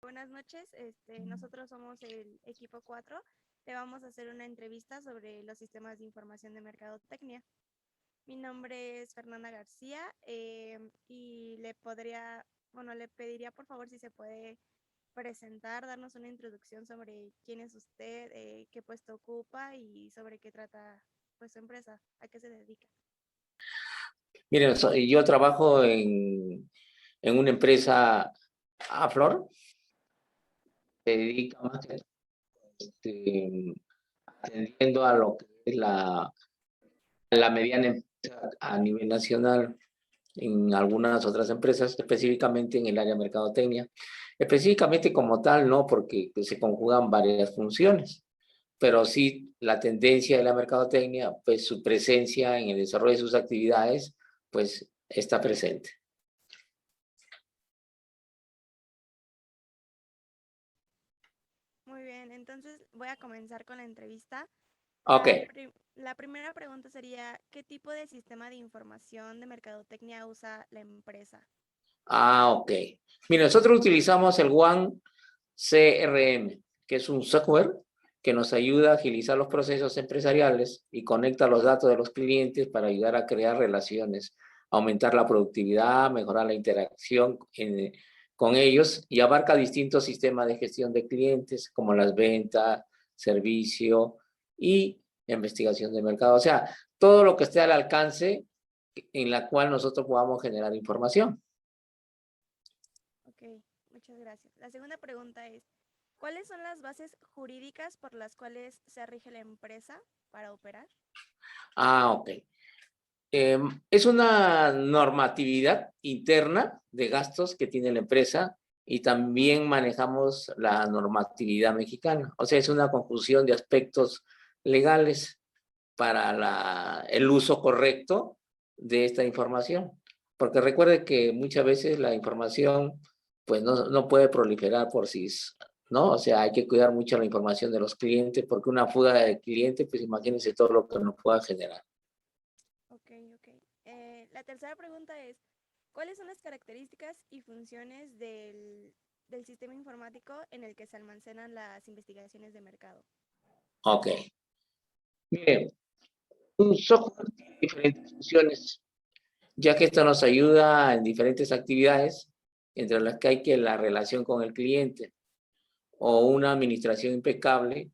Buenas noches, nosotros somos el equipo 4. Te vamos a hacer una entrevista sobre los sistemas de información de mercadotecnia. Mi nombre es Fernanda García y le pediría por favor si se puede presentar, darnos una introducción sobre quién es usted, qué puesto ocupa y sobre qué trata pues su empresa, a qué se dedica. Miren, yo trabajo en una empresa Aflor, se dedica más atendiendo a lo que es la mediana empresa a nivel nacional en algunas otras empresas, específicamente en el área de mercadotecnia. Específicamente como tal, no, porque pues, se conjugan varias funciones, pero sí la tendencia de la mercadotecnia, pues su presencia en el desarrollo de sus actividades, pues está presente. Muy bien, entonces voy a comenzar con la entrevista. Ok. La primera pregunta sería, ¿qué tipo de sistema de información de mercadotecnia usa la empresa? Ok. Mira, nosotros utilizamos el One CRM, que es un software que nos ayuda a agilizar los procesos empresariales y conecta los datos de los clientes para ayudar a crear relaciones, aumentar la productividad, mejorar la interacción con ellos y abarca distintos sistemas de gestión de clientes como las ventas, servicio y investigación de mercado. O sea, todo lo que esté al alcance en la cual nosotros podamos generar información. Ok, muchas gracias. La segunda pregunta es, ¿cuáles son las bases jurídicas por las cuales se rige la empresa para operar? Ok. Es una normatividad interna de gastos que tiene la empresa y también manejamos la normatividad mexicana. O sea, es una conjunción de aspectos legales para el uso correcto de esta información. Porque recuerde que muchas veces la información pues no puede proliferar por sí, ¿no? O sea, hay que cuidar mucho la información de los clientes porque una fuga de clientes, pues imagínense todo lo que nos pueda generar. Ok. La tercera pregunta es, ¿cuáles son las características y funciones del sistema informático en el que se almacenan las investigaciones de mercado? Ok. Mire, un software tiene diferentes funciones, ya que esto nos ayuda en diferentes actividades, entre las que hay que la relación con el cliente o una administración impecable.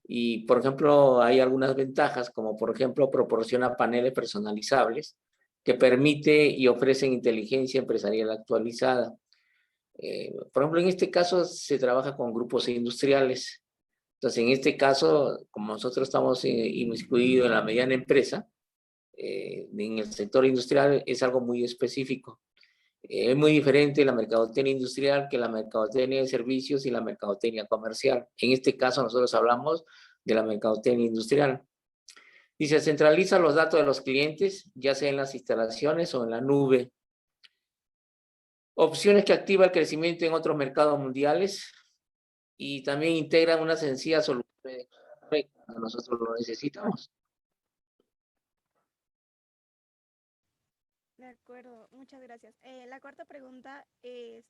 Y, por ejemplo, hay algunas ventajas, como por ejemplo, proporciona paneles personalizables que permite y ofrecen inteligencia empresarial actualizada. Por ejemplo, en este caso se trabaja con grupos industriales. Entonces, en este caso, como nosotros estamos inmiscuidos en la mediana empresa, en el sector industrial es algo muy específico. Es muy diferente la mercadotecnia industrial que la mercadotecnia de servicios y la mercadotecnia comercial. En este caso nosotros hablamos de la mercadotecnia industrial. Y se centraliza los datos de los clientes, ya sea en las instalaciones o en la nube. Opciones que activa el crecimiento en otros mercados mundiales y también integran una sencilla solución cuando nosotros lo necesitamos. De acuerdo, muchas gracias. La cuarta pregunta es,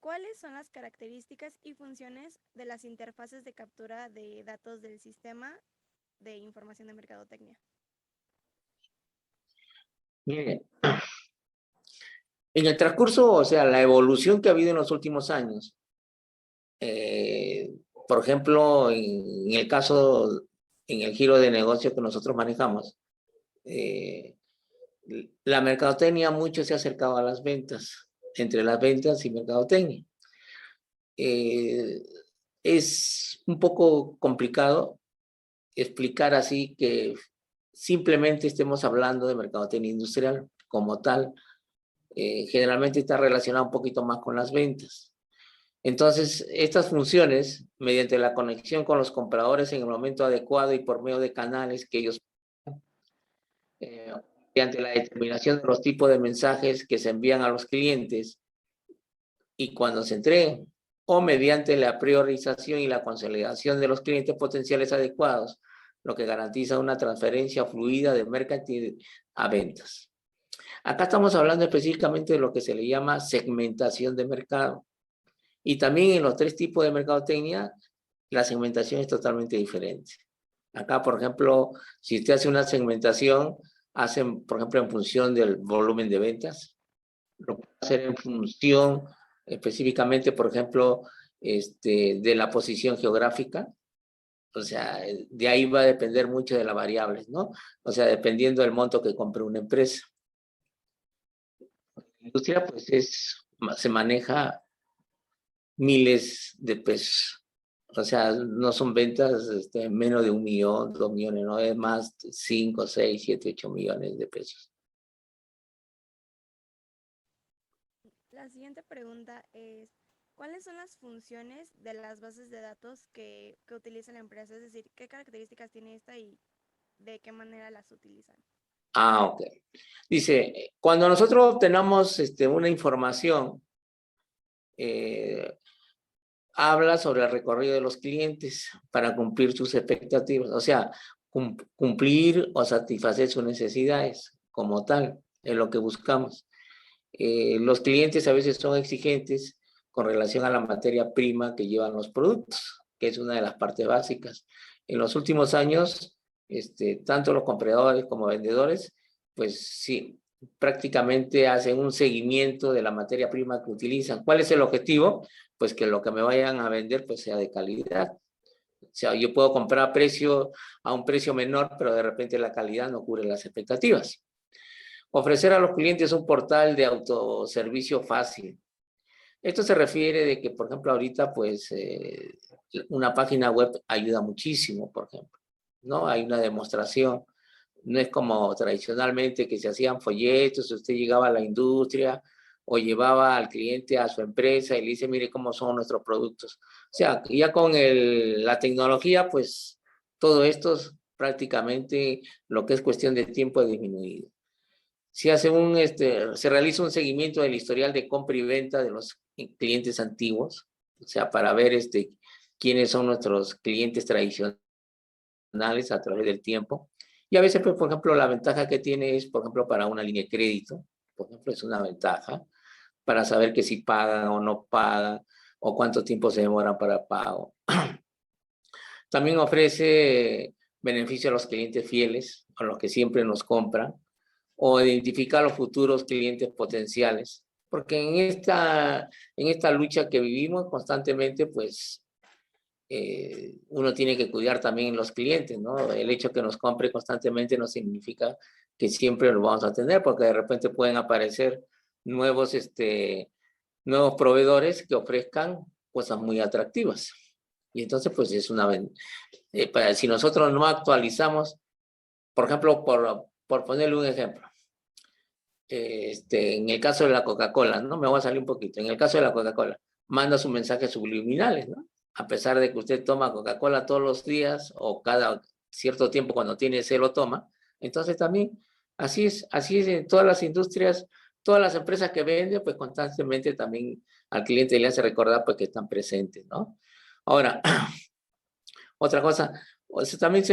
¿cuáles son las características y funciones de las interfaces de captura de datos del sistema de información de mercadotecnia? Mire, en el transcurso, o sea, la evolución que ha habido en los últimos años, por ejemplo, en el caso, en el giro de negocio que nosotros manejamos, la mercadotecnia mucho se ha acercado a las ventas, entre las ventas y mercadotecnia. Es un poco complicado explicar así que simplemente estemos hablando de mercadotecnia industrial como tal. Generalmente está relacionado un poquito más con las ventas. Entonces, estas funciones, mediante la conexión con los compradores en el momento adecuado y por medio de canales que ellos mediante la determinación de los tipos de mensajes que se envían a los clientes y cuando se entreguen, o mediante la priorización y la consolidación de los clientes potenciales adecuados, lo que garantiza una transferencia fluida de marketing a ventas. Acá estamos hablando específicamente de lo que se le llama segmentación de mercado. Y también en los 3 tipos de mercadotecnia, la segmentación es totalmente diferente. Acá, por ejemplo, si usted hace una segmentación, hacen, por ejemplo, en función del volumen de ventas, lo puede hacer en función específicamente, por ejemplo, de la posición geográfica. O sea, de ahí va a depender mucho de las variables, ¿no? O sea, dependiendo del monto que compre una empresa. La industria, pues, se maneja miles de pesos. O sea, no son ventas menos de 1 millón, 2 millones, no es más 5, 6, 7, 8 millones de pesos. La siguiente pregunta es, ¿cuáles son las funciones de las bases de datos que utiliza la empresa? Es decir, ¿qué características tiene esta y de qué manera las utilizan? Ah, ok. Dice, cuando nosotros obtenemos una información, habla sobre el recorrido de los clientes para cumplir sus expectativas, o sea, cumplir o satisfacer sus necesidades como tal, es lo que buscamos. Los clientes a veces son exigentes con relación a la materia prima que llevan los productos, que es una de las partes básicas. En los últimos años, tanto los compradores como vendedores, pues sí, prácticamente hacen un seguimiento de la materia prima que utilizan. ¿Cuál es el objetivo? Pues que lo que me vayan a vender pues sea de calidad. O sea, yo puedo comprar a un precio menor, pero de repente la calidad no cubre las expectativas. Ofrecer a los clientes un portal de autoservicio fácil. Esto se refiere de que, por ejemplo, ahorita, pues, una página web ayuda muchísimo, por ejemplo, ¿no? Hay una demostración. No es como tradicionalmente que se hacían folletos, usted llegaba a la industria o llevaba al cliente a su empresa y le dice, mire cómo son nuestros productos. O sea, ya con la tecnología, pues, todo esto prácticamente lo que es cuestión de tiempo ha disminuido. Se realiza un seguimiento del historial de compra y venta de los clientes antiguos, o sea, para ver quiénes son nuestros clientes tradicionales a través del tiempo. Y a veces, pues, por ejemplo, la ventaja que tiene es, por ejemplo, para una línea de crédito, por ejemplo, es una ventaja para saber que si pagan o no pagan, o cuánto tiempo se demoran para pago. También ofrece beneficio a los clientes fieles, a los que siempre nos compran, o identificar los futuros clientes potenciales. Porque en esta lucha que vivimos constantemente, pues uno tiene que cuidar también los clientes, ¿no? El hecho que nos compre constantemente no significa que siempre lo vamos a tener, porque de repente pueden aparecer nuevos, nuevos proveedores que ofrezcan cosas muy atractivas. Y entonces, pues es si nosotros no actualizamos, por ejemplo, por ponerle un ejemplo, en el caso de la Coca-Cola, ¿no? Me voy a salir un poquito. En el caso de la Coca-Cola, manda sus mensajes subliminales, ¿no? A pesar de que usted toma Coca-Cola todos los días o cada cierto tiempo cuando tiene sed lo toma. Entonces también, así es en todas las industrias, todas las empresas que venden, pues constantemente también al cliente le hace recordar pues que están presentes, ¿no? Ahora, otra cosa, también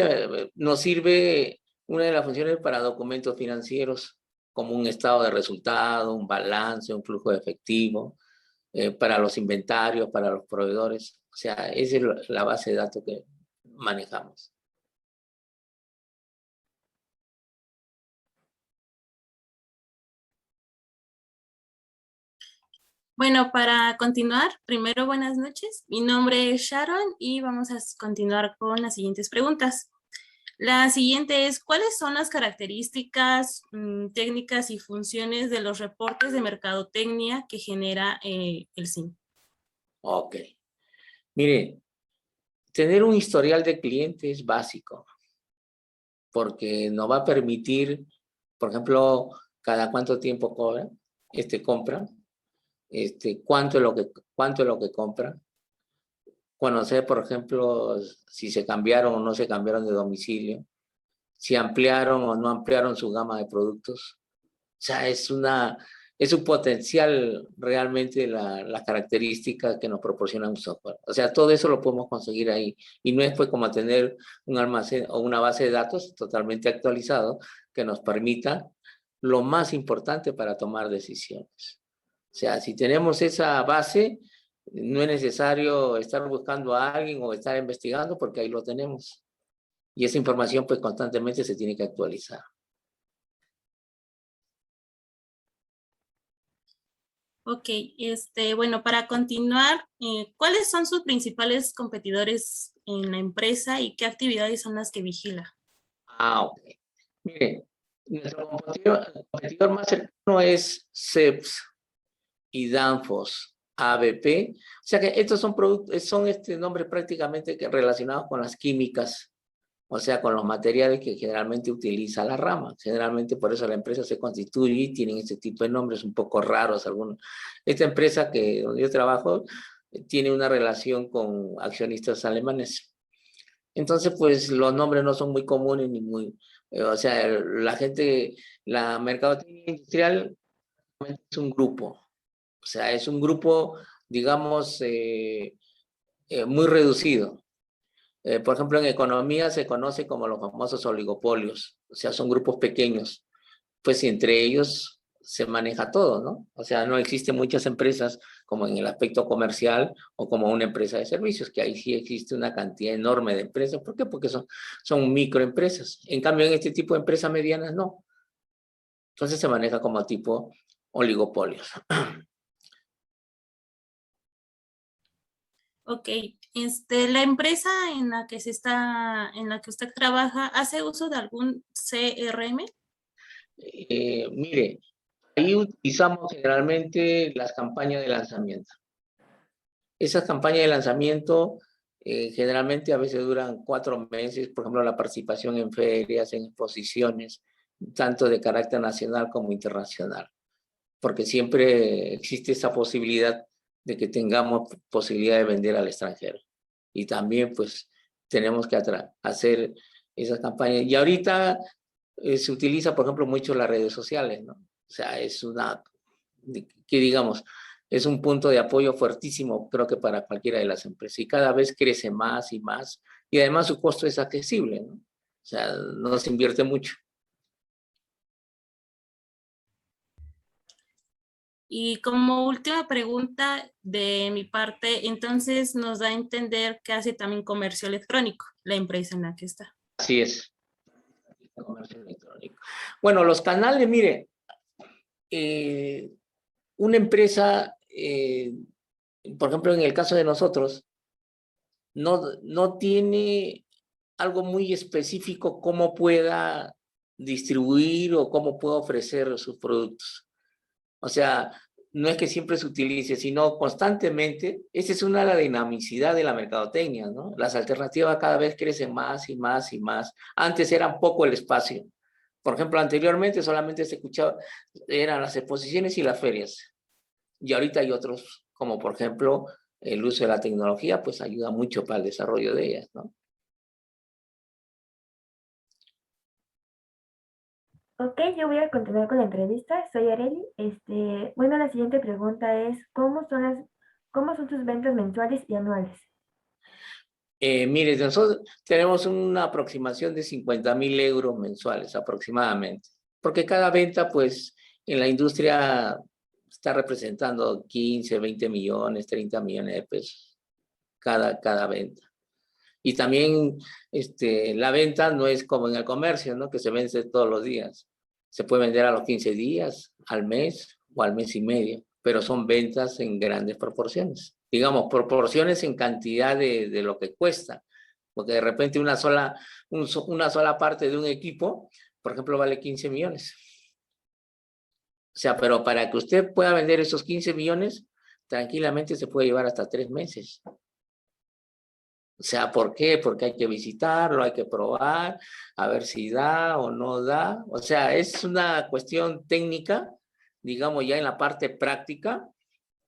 nos sirve una de las funciones para documentos financieros, como un estado de resultado, un balance, un flujo de efectivo, para los inventarios, para los proveedores. O sea, esa es la base de datos que manejamos. Bueno, para continuar, primero buenas noches. Mi nombre es Sharon y vamos a continuar con las siguientes preguntas. La siguiente es, ¿cuáles son las características, técnicas y funciones de los reportes de mercadotecnia que genera el SIM? Ok. Mire, tener un historial de cliente es básico, porque nos va a permitir, por ejemplo, cada cuánto tiempo compra, cuánto es lo que compra, conocer, por ejemplo, si se cambiaron o no se cambiaron de domicilio, si ampliaron o no ampliaron su gama de productos. O sea, es un potencial realmente la característica que nos proporciona un software. O sea, todo eso lo podemos conseguir ahí. Y no es pues como tener un almacén o una base de datos totalmente actualizado que nos permita lo más importante para tomar decisiones. O sea, si tenemos esa base, no es necesario estar buscando a alguien o estar investigando porque ahí lo tenemos. Y esa información pues constantemente se tiene que actualizar. Ok, bueno, para continuar, ¿cuáles son sus principales competidores en la empresa y qué actividades son las que vigila? Ok. Mire, nuestro competidor más cercano es CEPS y Danfoss, ABP. O sea que estos son productos, son nombres prácticamente relacionados con las químicas, o sea, con los materiales que generalmente utiliza la rama. Generalmente por eso la empresa se constituye y tienen este tipo de nombres un poco raros algunos. Esta empresa donde yo trabajo tiene una relación con accionistas alemanes. Entonces, pues los nombres no son muy comunes ni muy... o sea, la gente, la mercadotecnia industrial es un grupo. O sea, es un grupo, digamos, muy reducido. Por ejemplo, en economía se conoce como los famosos oligopolios, o sea, son grupos pequeños, pues y entre ellos se maneja todo, ¿no? O sea, no existen muchas empresas como en el aspecto comercial o como una empresa de servicios, que ahí sí existe una cantidad enorme de empresas. ¿Por qué? Porque son microempresas. En cambio, en este tipo de empresas medianas no. Entonces se maneja como tipo oligopolios. Ok, la empresa en la que usted trabaja, ¿hace uso de algún CRM? Mire, ahí utilizamos generalmente las campañas de lanzamiento. Esas campañas de lanzamiento generalmente a veces duran 4 meses, por ejemplo, la participación en ferias, en exposiciones, tanto de carácter nacional como internacional, porque siempre existe esa posibilidad de que tengamos posibilidad de vender al extranjero. Y también, pues, tenemos que hacer esas campañas. Y ahorita se utiliza, por ejemplo, mucho las redes sociales, ¿no? O sea, que digamos, es un punto de apoyo fuertísimo, creo que para cualquiera de las empresas. Y cada vez crece más y más. Y además su costo es accesible, ¿no? O sea, no se invierte mucho. Y como última pregunta de mi parte, entonces nos da a entender que hace también comercio electrónico, la empresa en la que está. Así es. Comercio electrónico. Bueno, los canales, mire, una empresa, por ejemplo, en el caso de nosotros, no tiene algo muy específico cómo pueda distribuir o cómo pueda ofrecer sus productos. O sea, no es que siempre se utilice, sino constantemente. Esa es una de la dinamicidad de la mercadotecnia, ¿no? Las alternativas cada vez crecen más y más y más. Antes era poco el espacio. Por ejemplo, anteriormente solamente se escuchaba, eran las exposiciones y las ferias. Y ahorita hay otros, como por ejemplo, el uso de la tecnología, pues ayuda mucho para el desarrollo de ellas, ¿no? Ok, yo voy a continuar con la entrevista. Soy Areli. Bueno, la siguiente pregunta es, cómo son tus ventas mensuales y anuales? Mire, nosotros tenemos una aproximación de 50.000 euros mensuales aproximadamente, porque cada venta, pues, en la industria está representando 15, 20 millones, 30 millones de pesos cada venta. Y también la venta no es como en el comercio, ¿no? Que se vende todos los días. Se puede vender a los 15 días, al mes o al mes y medio, pero son ventas en grandes proporciones. Digamos, proporciones en cantidad de lo que cuesta. Porque de repente una sola parte de un equipo, por ejemplo, vale 15 millones. O sea, pero para que usted pueda vender esos 15 millones, tranquilamente se puede llevar hasta 3 meses. O sea, ¿por qué? Porque hay que visitarlo, hay que probar, a ver si da o no da. O sea, es una cuestión técnica, digamos, ya en la parte práctica,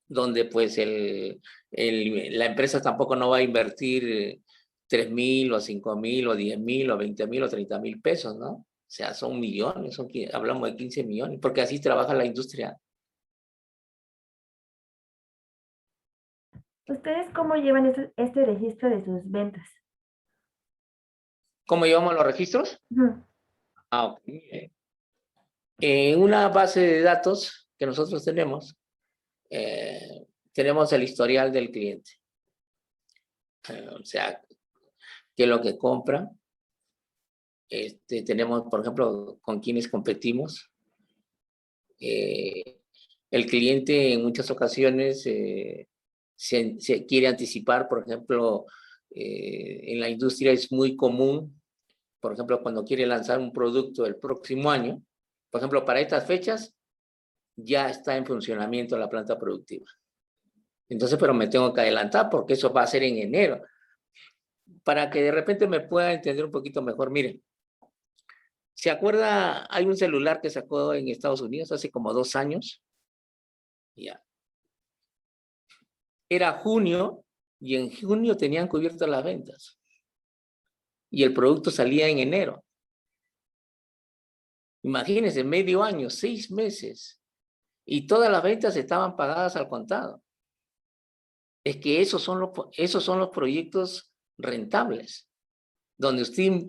donde pues la empresa tampoco no va a invertir 3.000 o 5.000 o 10.000 o 20.000 o 30.000 pesos, ¿no? O sea, son millones, hablamos de 15 millones, porque así trabaja la industria. ¿Ustedes cómo llevan este registro de sus ventas? ¿Cómo llevamos los registros? Ujú. Ok. En una base de datos que nosotros tenemos, tenemos el historial del cliente. O sea, qué es lo que compra. Tenemos, por ejemplo, con quienes competimos. El cliente en muchas ocasiones se quiere anticipar, por ejemplo, en la industria es muy común, por ejemplo, cuando quiere lanzar un producto el próximo año, por ejemplo, para estas fechas ya está en funcionamiento la planta productiva. Entonces, pero me tengo que adelantar porque eso va a ser en enero. Para que de repente me pueda entender un poquito mejor, miren, ¿se acuerda? Hay un celular que sacó en Estados Unidos hace como 2 años. Ya. Era junio y en junio tenían cubiertas las ventas. Y el producto salía en enero. Imagínense, medio año, 6 meses. Y todas las ventas estaban pagadas al contado. Es que esos son los proyectos rentables, donde usted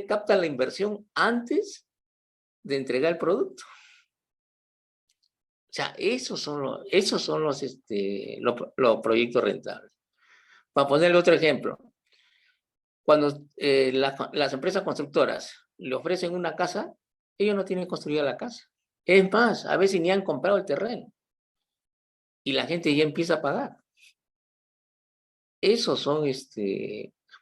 capta la inversión antes de entregar el producto. O sea, esos son los proyectos rentables. Para ponerle otro ejemplo, cuando las empresas constructoras le ofrecen una casa, ellos no tienen construida la casa. Es más, a veces ni han comprado el terreno. Y la gente ya empieza a pagar. Esos son,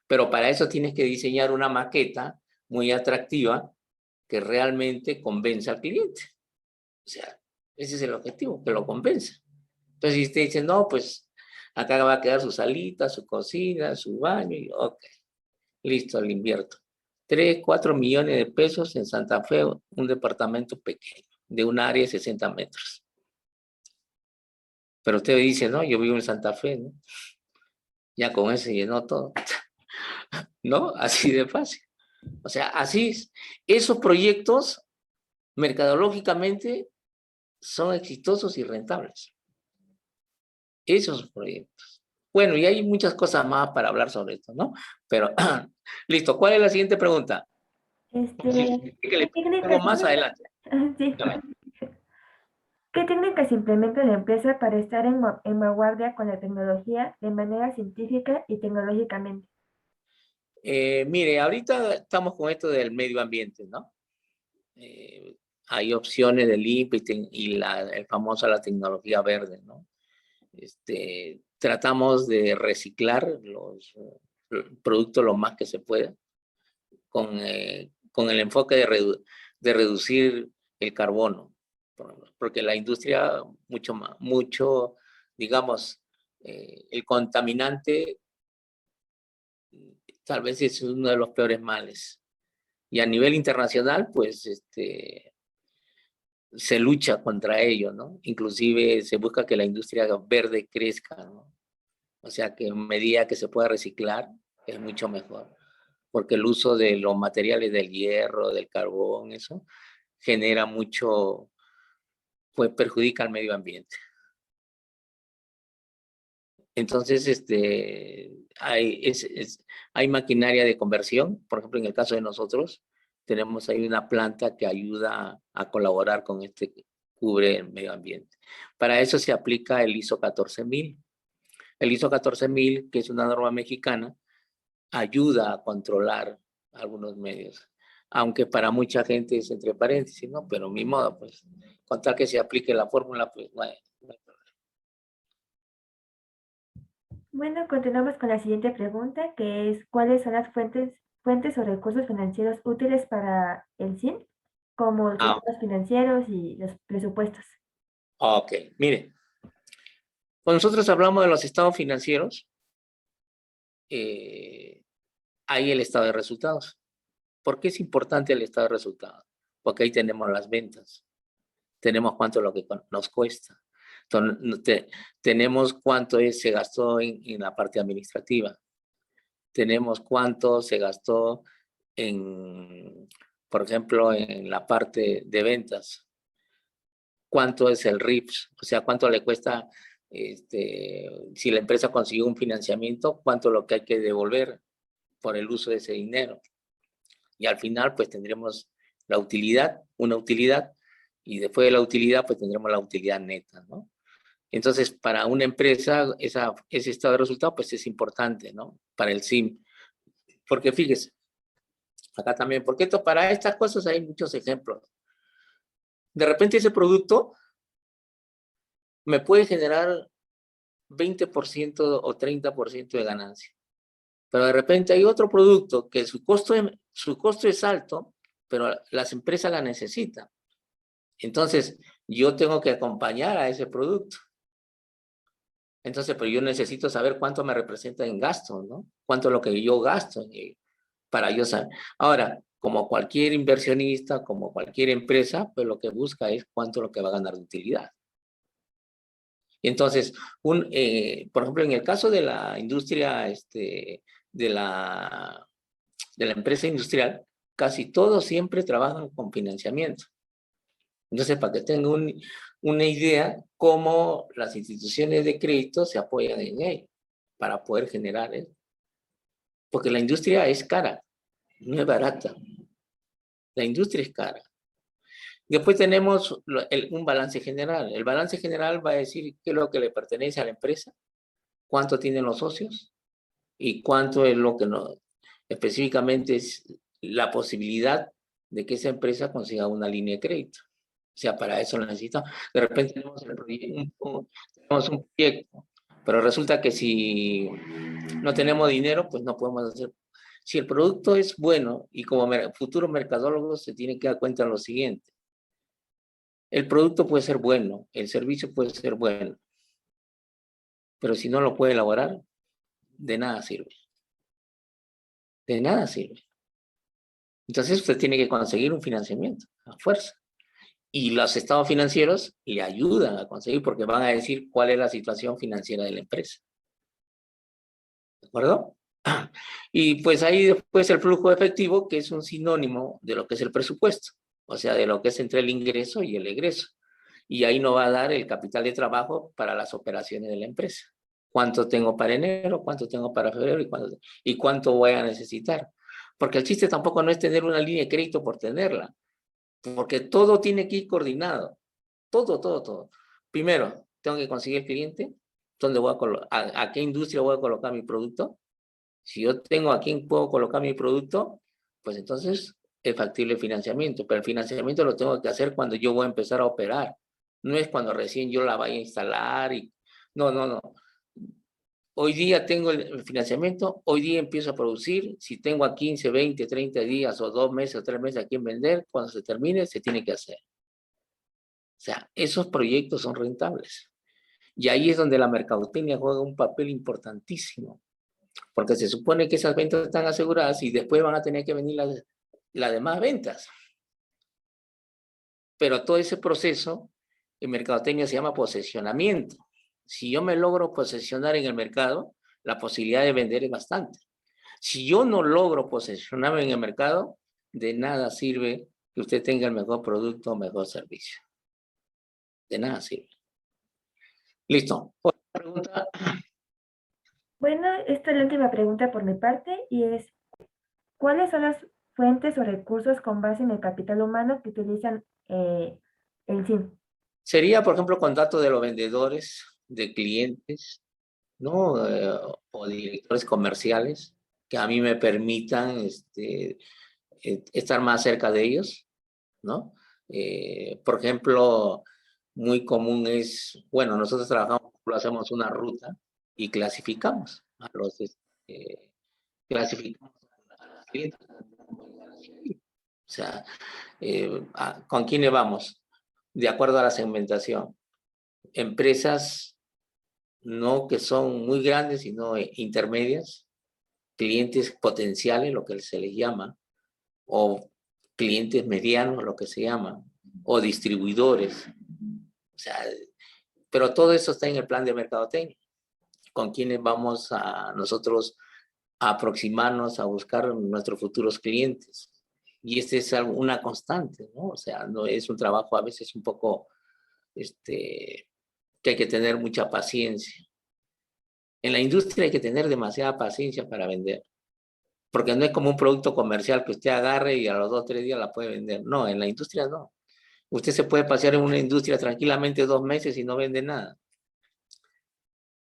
pero para eso tienes que diseñar una maqueta muy atractiva que realmente convenza al cliente. O sea, ese es el objetivo, que lo convenza. Entonces, si usted dice, no, pues acá va a quedar su salita, su cocina, su baño, y ok, listo, le invierto. 3, 4 millones de pesos en Santa Fe, un departamento pequeño, de un área de 60 metros. Pero usted dice, no, yo vivo en Santa Fe, ¿no? Ya con eso se llenó todo. ¿No? Así de fácil. O sea, así es. Esos proyectos, mercadológicamente, son exitosos y rentables. Esos proyectos. Bueno, y hay muchas cosas más para hablar sobre esto, ¿no? Pero, listo. ¿Cuál es la siguiente pregunta? ¿Qué Algo técnicas, más adelante. sí, ¿qué técnicas implementa la empresa para estar en vanguardia con la tecnología de manera científica y tecnológicamente? Mire, ahorita estamos con esto del medio ambiente, ¿no? Hay opciones del INPE y el famoso la tecnología verde, ¿no? Tratamos de reciclar los productos lo más que se pueda con el enfoque de reducir el carbono, porque la industria mucho, digamos, el contaminante tal vez es uno de los peores males. Y a nivel internacional, pues, se lucha contra ello, ¿no? Inclusive se busca que la industria verde crezca, ¿no? O sea, que en medida que se pueda reciclar, es mucho mejor. Porque el uso de los materiales del hierro, del carbón, eso, genera mucho, pues perjudica al medio ambiente. Entonces, hay maquinaria de conversión. Por ejemplo, en el caso de nosotros, tenemos ahí una planta que ayuda a colaborar con cubre el medio ambiente. Para eso se aplica el ISO 14000. El ISO 14000, que es una norma mexicana, ayuda a controlar algunos medios. Aunque para mucha gente es entre paréntesis, ¿no? Pero mi modo, pues, con tal que se aplique la fórmula, pues, no hay problema. Bueno, continuamos con la siguiente pregunta, que es ¿cuáles son las fuentes o recursos financieros útiles para el CIN, como los estados financieros y los presupuestos? Ok, mire, cuando nosotros hablamos de los estados financieros, hay el estado de resultados. ¿Por qué es importante el estado de resultados? Porque ahí tenemos las ventas, tenemos cuánto es lo que nos cuesta, tenemos cuánto se gastó en la parte administrativa, tenemos cuánto se gastó por ejemplo, en la parte de ventas, cuánto es el RIFs, o sea, cuánto le cuesta, si la empresa consiguió un financiamiento, cuánto es lo que hay que devolver por el uso de ese dinero. Y al final, pues tendremos una utilidad, y después de la utilidad, pues tendremos la utilidad neta, ¿no? Entonces, para una empresa, ese estado de resultado, pues es importante, ¿no? Para el SIM. Porque fíjese, acá también, porque para estas cosas hay muchos ejemplos. De repente ese producto me puede generar 20% o 30% de ganancia. Pero de repente hay otro producto que su costo es alto, pero las empresas la necesitan. Entonces, yo tengo que acompañar a ese producto. Entonces, pero yo necesito saber cuánto me representa en gasto, ¿no? Cuánto es lo que yo gasto para yo saber. Ahora, como cualquier inversionista, como cualquier empresa, pues lo que busca es cuánto es lo que va a ganar de utilidad. Entonces, por ejemplo, en el caso de la industria, de la empresa industrial, casi todos siempre trabajan con financiamiento. Entonces, para que tengan una idea cómo las instituciones de crédito se apoyan en ello para poder generar eso. Porque la industria es cara, no es barata. La industria es cara. Después tenemos un balance general. El balance general va a decir qué es lo que le pertenece a la empresa, cuánto tienen los socios y cuánto es lo que no, específicamente es la posibilidad de que esa empresa consiga una línea de crédito. O sea, para eso necesitamos. De repente tenemos un proyecto, pero resulta que si no tenemos dinero, pues no podemos hacer. Si el producto es bueno y como futuro mercadólogo se tiene que dar cuenta de lo siguiente. El producto puede ser bueno, el servicio puede ser bueno, pero si no lo puede elaborar, de nada sirve. De nada sirve. Entonces usted tiene que conseguir un financiamiento a fuerza. Y los estados financieros le ayudan a conseguir porque van a decir cuál es la situación financiera de la empresa. ¿De acuerdo? Y pues ahí después el flujo efectivo, que es un sinónimo de lo que es el presupuesto, o sea, de lo que es entre el ingreso y el egreso. Y ahí nos va a dar el capital de trabajo para las operaciones de la empresa. ¿Cuánto tengo para enero? ¿Cuánto tengo para febrero? ¿Y cuánto voy a necesitar? Porque el chiste tampoco no es tener una línea de crédito por tenerla, porque todo tiene que ir coordinado. Todo. Primero, tengo que conseguir el cliente, ¿dónde voy a qué industria voy a colocar mi producto? Si yo tengo a quién puedo colocar mi producto, pues entonces es factible el financiamiento, pero el financiamiento lo tengo que hacer cuando yo voy a empezar a operar. No es cuando recién yo la vaya a instalar y... No. Hoy día tengo el financiamiento, hoy día empiezo a producir, si tengo a 15, 20, 30 días o 2 meses o 3 meses aquí en vender, cuando se termine, se tiene que hacer. O sea, esos proyectos son rentables. Y ahí es donde la mercadotecnia juega un papel importantísimo, porque se supone que esas ventas están aseguradas y después van a tener que venir las demás ventas. Pero todo ese proceso en mercadotecnia se llama posesionamiento. Si yo me logro posesionar en el mercado, la posibilidad de vender es bastante. Si yo no logro posesionarme en el mercado, de nada sirve que usted tenga el mejor producto o mejor servicio. De nada sirve. Listo. ¿Otra pregunta? Bueno, esta es la última pregunta por mi parte y es, ¿cuáles son las fuentes o recursos con base en el capital humano que utilizan el SIM? Sería, por ejemplo, contacto de los vendedores, de clientes, ¿no? O directores comerciales que a mí me permitan estar más cerca de ellos, ¿no? Por ejemplo, muy común es, bueno, nosotros hacemos una ruta y clasificamos a los clasificamos a los clientes. O sea, ¿con quiénes vamos? De acuerdo a la segmentación. Empresas no que son muy grandes, sino intermedias, clientes potenciales, lo que se les llama, o clientes medianos, lo que se llama, o distribuidores. O sea, pero todo eso está en el plan de mercadotecnia. Con quienes vamos a nosotros a aproximarnos a buscar nuestros futuros clientes. Y es una constante, ¿no? O sea, no es un trabajo a veces un poco que hay que tener mucha paciencia. En la industria hay que tener demasiada paciencia para vender, porque no es como un producto comercial que usted agarre y a los 2 o 3 días la puede vender. No, en la industria no. Usted se puede pasear en una industria tranquilamente 2 meses y no vende nada.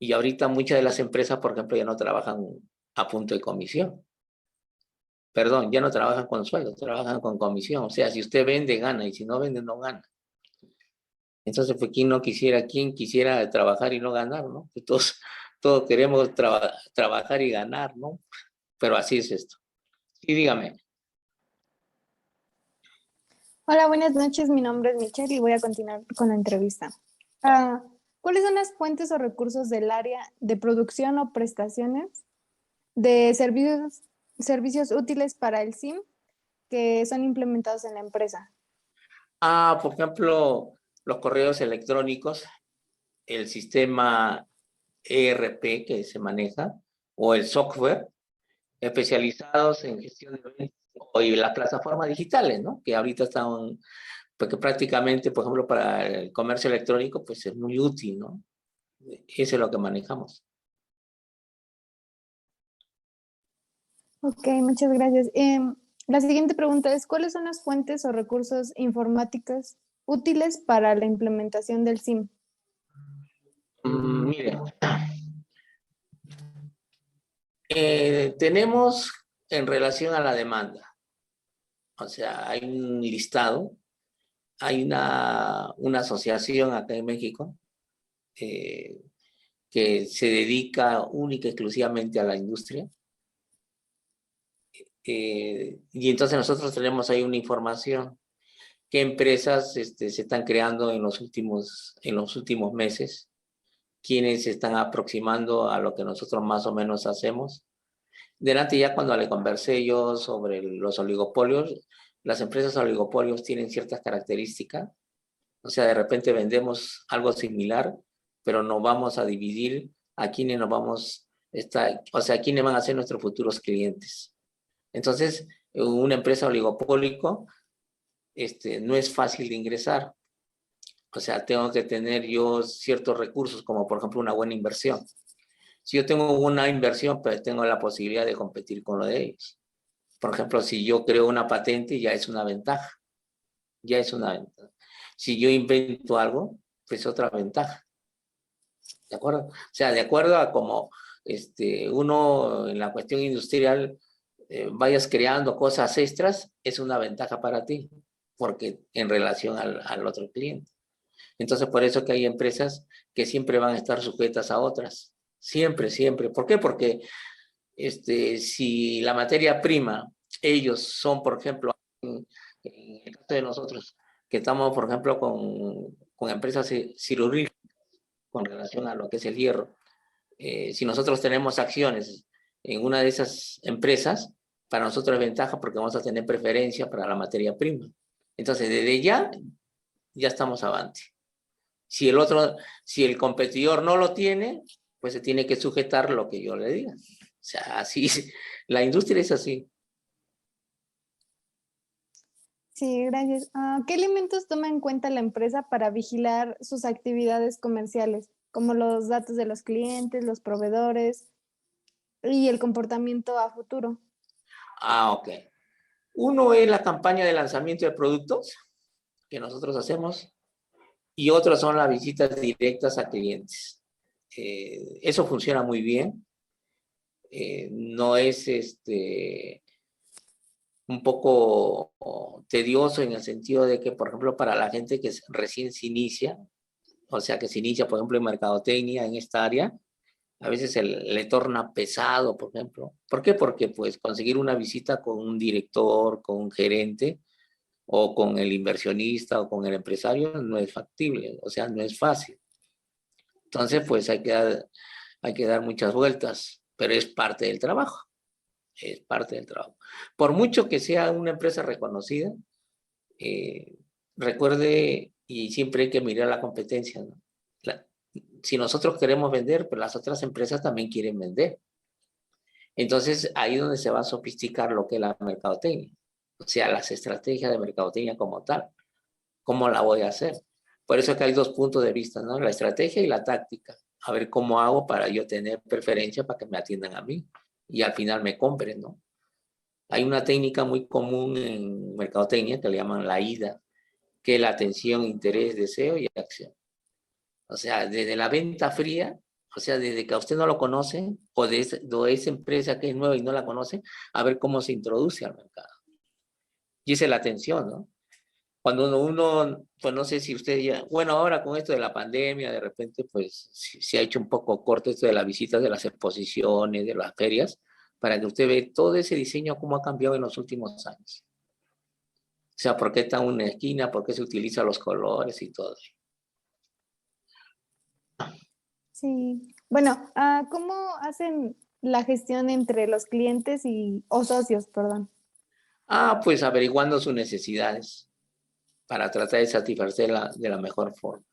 Y ahorita muchas de las empresas, por ejemplo, ya no trabajan a punto de comisión. Perdón, ya no trabajan con sueldo, trabajan con comisión. O sea, si usted vende, gana, y si no vende, no gana. Entonces, pues, quién quisiera trabajar y no ganar, ¿no? Pues todos queremos trabajar y ganar, ¿no? Pero así es esto. Y dígame. Hola, buenas noches. Mi nombre es Michelle y voy a continuar con la entrevista. ¿Cuáles son las fuentes o recursos del área de producción o prestaciones de servicios útiles para el SIM que son implementados en la empresa? Por ejemplo, los correos electrónicos, el sistema ERP que se maneja, o el software, especializados en gestión de ventas, y las plataformas digitales, ¿no? Que ahorita están, porque prácticamente, por ejemplo, para el comercio electrónico, pues es muy útil, ¿no? Eso es lo que manejamos. Ok, muchas gracias. La siguiente pregunta es, ¿cuáles son las fuentes o recursos informáticos útiles para la implementación del SIM? Mire, tenemos en relación a la demanda, o sea, hay un listado, hay una asociación acá en México que se dedica única y exclusivamente a la industria. Y entonces nosotros tenemos ahí una información qué empresas se están creando en los últimos meses, quiénes se están aproximando a lo que nosotros más o menos hacemos. Delante ya cuando le conversé yo sobre los oligopolios, las empresas oligopolios tienen ciertas características, o sea, de repente vendemos algo similar, pero nos vamos a dividir a quiénes nos vamos, o sea, quiénes van a ser nuestros futuros clientes. Entonces, una empresa oligopólico no es fácil de ingresar. O sea, tengo que tener yo ciertos recursos, como por ejemplo una buena inversión. Si yo tengo una inversión, pues tengo la posibilidad de competir con lo de ellos. Por ejemplo, si yo creo una patente, ya es una ventaja. Ya es una ventaja. Si yo invento algo, pues otra ventaja. ¿De acuerdo? O sea, de acuerdo a como uno en la cuestión industrial vayas creando cosas extras, es una ventaja para ti, porque en relación al otro cliente. Entonces, por eso que hay empresas que siempre van a estar sujetas a otras. Siempre, siempre. ¿Por qué? Porque si la materia prima, ellos son, por ejemplo, en el caso de nosotros, que estamos, por ejemplo, con empresas siderúrgicas con relación a lo que es el hierro. Si nosotros tenemos acciones en una de esas empresas, para nosotros es ventaja porque vamos a tener preferencia para la materia prima. Entonces, desde ya estamos avante. Si el competidor no lo tiene, pues se tiene que sujetar lo que yo le diga. O sea, así, la industria es así. Sí, gracias. ¿Qué elementos toma en cuenta la empresa para vigilar sus actividades comerciales, como los datos de los clientes, los proveedores y el comportamiento a futuro? Ok. Uno es la campaña de lanzamiento de productos que nosotros hacemos y otros son las visitas directas a clientes. Eso funciona muy bien. No es un poco tedioso en el sentido de que, por ejemplo, para la gente que recién se inicia, o sea, que se inicia, por ejemplo, en mercadotecnia en esta área, a veces le torna pesado, por ejemplo. ¿Por qué? Porque pues conseguir una visita con un director, con un gerente, o con el inversionista o con el empresario no es factible, o sea, no es fácil. Entonces, pues hay que dar muchas vueltas, pero es parte del trabajo. Es parte del trabajo. Por mucho que sea una empresa reconocida, recuerde, y siempre hay que mirar la competencia, ¿no? Si nosotros queremos vender, pues las otras empresas también quieren vender. Entonces, ahí es donde se va a sofisticar lo que es la mercadotecnia. O sea, las estrategias de mercadotecnia como tal. ¿Cómo la voy a hacer? Por eso es que hay dos puntos de vista, ¿no? La estrategia y la táctica. A ver cómo hago para yo tener preferencia para que me atiendan a mí y al final me compren, ¿no? Hay una técnica muy común en mercadotecnia que le llaman la IDA, que es la atención, interés, deseo y acción. O sea, desde la venta fría O sea, desde que a usted no lo conoce, o de esa empresa que es nueva y no la conoce, a ver cómo se introduce al mercado. Y esa es la atención, ¿no? Cuando uno, pues no sé si usted ya, bueno, ahora con esto de la pandemia, de repente, pues se ha hecho un poco corto esto de las visitas de las exposiciones, de las ferias, para que usted vea todo ese diseño, cómo ha cambiado en los últimos años. O sea, por qué está en una esquina, por qué se utilizan los colores y todo. Sí. Bueno, ¿cómo hacen la gestión entre los clientes o socios, perdón? Pues averiguando sus necesidades para tratar de satisfacerla de la mejor forma.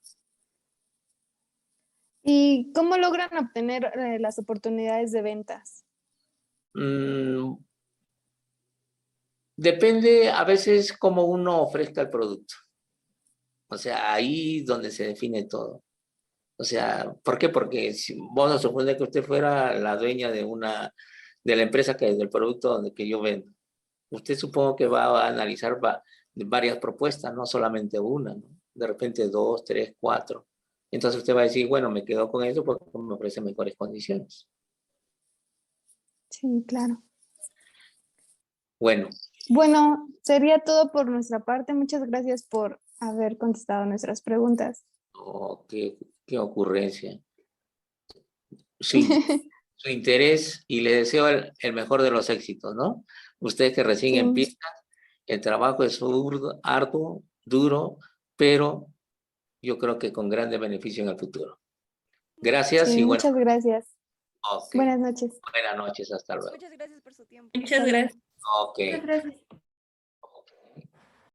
¿Y cómo logran obtener las oportunidades de ventas? Depende a veces cómo uno ofrezca el producto. O sea, ahí donde se define todo. O sea, ¿por qué? Porque si vamos a suponer que usted fuera la dueña de la empresa del producto que yo vendo. Usted supongo que va a analizar varias propuestas, no solamente una, ¿no? De repente 2, 3, 4. Entonces usted va a decir, bueno, me quedo con eso porque me ofrece mejores condiciones. Sí, claro. Bueno, Bueno, sería todo por nuestra parte. Muchas gracias por haber contestado nuestras preguntas. oh, qué ocurrencia. Su interés y le deseo el mejor de los éxitos, ¿no? Usted que recién Sí. empieza, el trabajo es arduo, duro, pero yo creo que con grande beneficio en el futuro. Gracias Sí, y bueno, muchas gracias. ok. Buenas noches. Buenas noches, hasta luego. Muchas gracias por su tiempo. Muchas Hasta luego. gracias. Ok. Muchas gracias.